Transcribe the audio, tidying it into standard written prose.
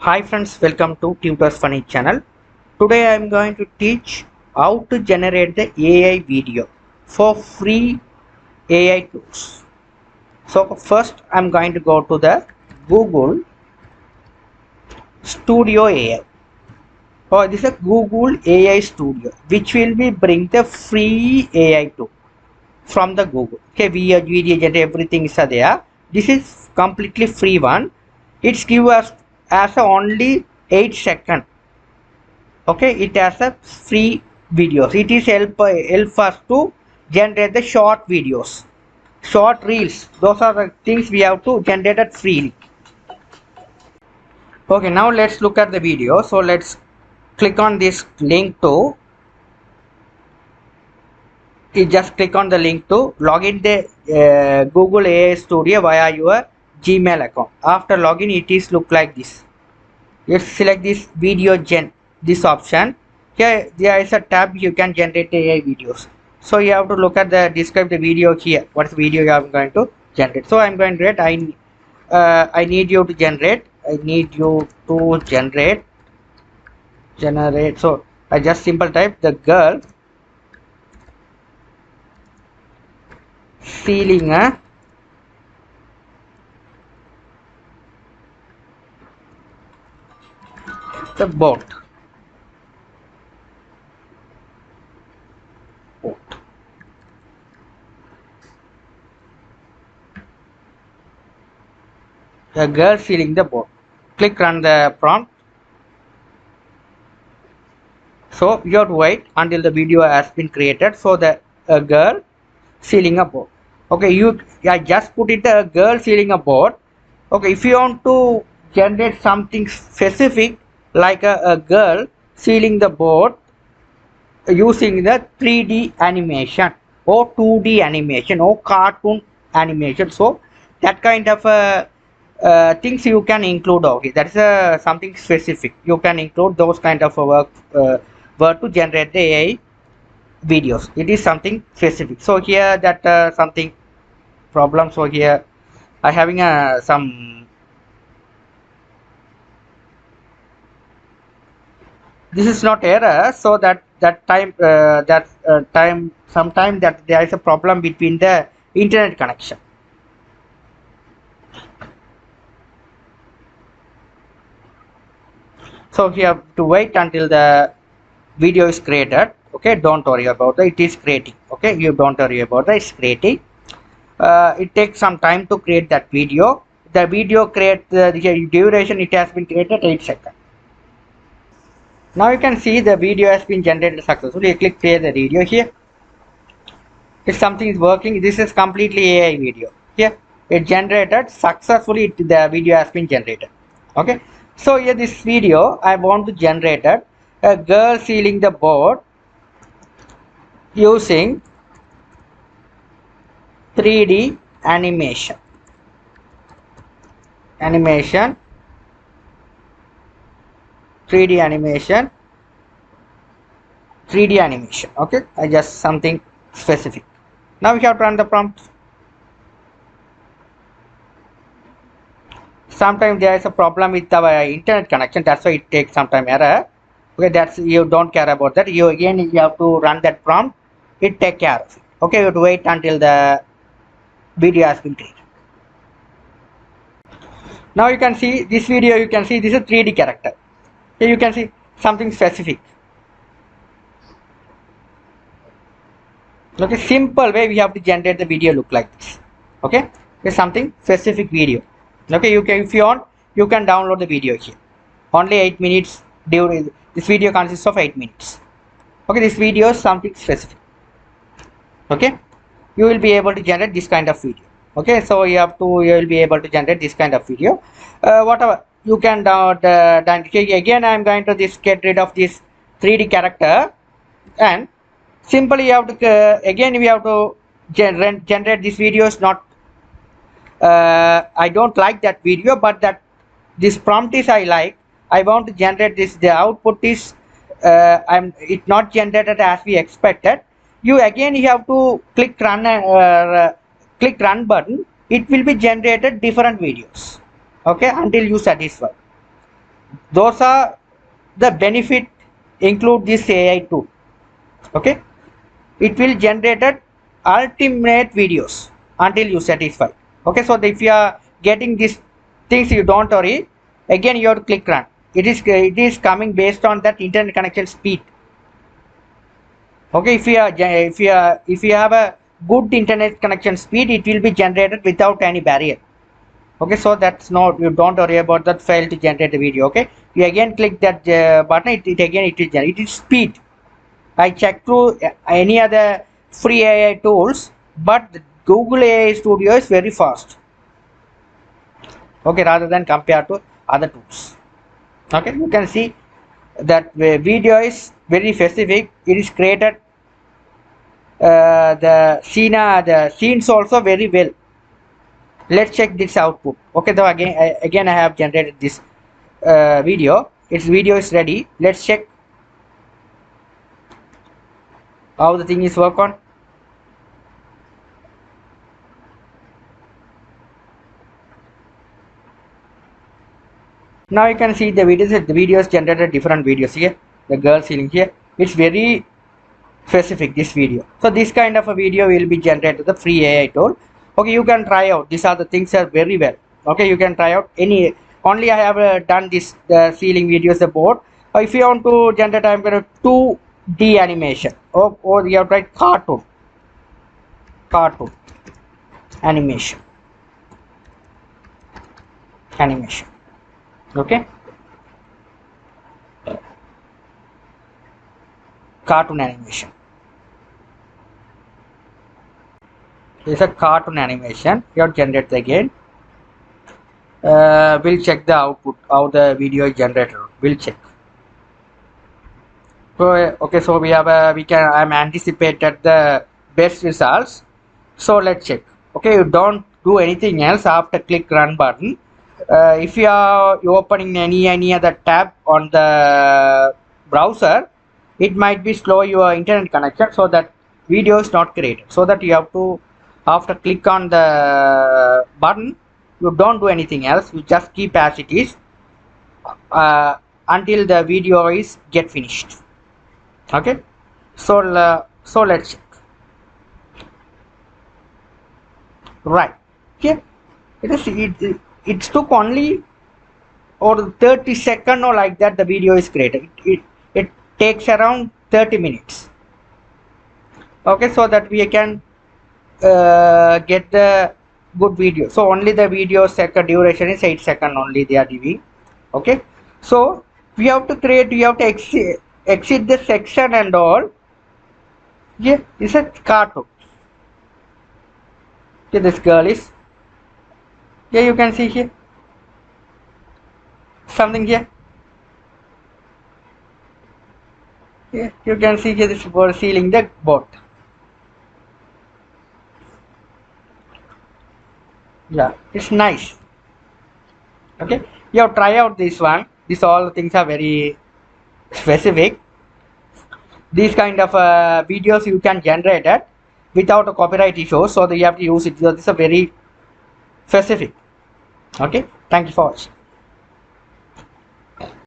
Hi friends, welcome to Tutors Funny channel. Today I am going to teach how to generate the AI video for free AI tools. So first I am going to go to the Google Studio AI. Oh, this is a Google AI Studio, which will be bring the free AI tool from the Google. Okay, video generate everything is there. This is completely free one. It's give us as a only 8 second. Okay, it has a free videos. It is help us to generate the short videos, short reels. Those are the things we have to generate it freely. Okay, now let's look at the video. So let's click on this link to, you just click on the link to log in the Google AI Studio via your Gmail account. After login, it is look like this. You select this video gen, this option. Here there is a tab, you can generate AI videos. So you have to look at the describe the video here. What video you are going to generate? So I'm going to generate. I need you to generate. I need you to generate. So I just simple type the girl stealing the boat. The girl stealing the boat. Click run the prompt. So you have to wait until the video has been created. So the girl stealing a boat. Okay, I just put it a girl stealing a boat. Okay, if you want to generate something specific like a girl stealing the boat using the 3D animation or 2D animation or cartoon animation, so that kind of things you can include. Okay, that's something specific. You can include those kind of work to generate the AI videos. It is something specific. So here that something problem. So here I having some, this is not error. So that time sometime that there is a problem between the internet connection. So you have to wait until the video is created. Okay, don't worry about it. It is creating. Okay, you don't worry about it. It's creating. It takes some time to create that video. The video create the duration. It has been created 8 seconds. Now you can see the video has been generated successfully. You click play the video here. If something is working, this is completely AI video. Here it generated successfully. The video has been generated. Okay. So here this video I want to generate a girl stealing the boat using 3D animation. 3D animation, 3D animation. Okay, I just something specific. Now we have to run the prompt. Sometimes there is a problem with our internet connection, that's why it takes some time error. Okay, that's, you don't care about that. You have to run that prompt. It take care of it. Okay, you have to wait until the video has been created. Now you can see this video. You can see this is a 3D character. Here you can see something specific. Okay, simple way we have to generate the video look like this. Okay, it's something specific video. Okay, you can, if you want, you can download the video here. Only 8 minutes. During this video consists of 8 minutes. Okay, this video is something specific. Okay, you will be able to generate this kind of video. Okay, so you will be able to generate this kind of video. Whatever you can download. Again, I am going to get rid of this 3D character, and simply you have to again we have to generate this video is not. I don't like that video, but that this prompt is I like. I want to generate this. The output is it not generated as we expected. You have to click run button. It will be generated different videos. Okay, until you satisfy. Those are the benefit include this AI tool. Okay, it will generate ultimate videos until you satisfy. Okay, so if you are getting these things, you don't worry. Again, you have to click run. It is coming based on that internet connection speed. Okay, if you have a good internet connection speed, it will be generated without any barrier. Okay, so that's not, you don't worry about that fail to generate a video. Okay, you again click that button, it again it will generate. It is speed. I checked through any other free AI tools, but the Google AI Studio is very fast. Okay, rather than compared to other tools. Okay, you can see that video is very specific. It is created the scenes also very well. Let's check this output. Okay, so again I have generated this video. Its video is ready. Let's check how the thing is work on. Now you can see the videos. The videos generated different videos here. The girl ceiling here. It's very specific, this video. So this kind of a video will be generated the free AI tool. Okay, you can try out. These are the things are very well. Okay, you can try out any. Only I have done this ceiling videos the board. If you want to generate, I'm going to 2D animation. Or you have tried cartoon animation. Okay, cartoon animation. It's a cartoon animation. You have generated again. We'll check the output, how the video is generated. We'll check. So okay, so I'm anticipated the best results. So let's check. Okay, you don't do anything else after click run button. If you opening any other tab on the browser, it might be slow your internet connection, so that video is not created. So that you have to, after click on the button, you don't do anything else. You just keep as it is until the video is get finished. Okay, so let's check. Right here, it took only or 30 second or like that the video is created. It takes around 30 minutes. Okay, so that we can get the good video. So only the video second duration is 8 seconds only they are giving. Okay, so we have to exit the section and all. Yeah, it's a cartoon. Okay, this girl is, yeah, you can see here something here. Yeah, you can see here this bird sealing the boat. Yeah, it's nice. Okay, you have try out this one. These all things are very specific. These kind of videos you can generate it without a copyright issue, so that you have to use it. So this is a very specific. Okay, thank you for watching.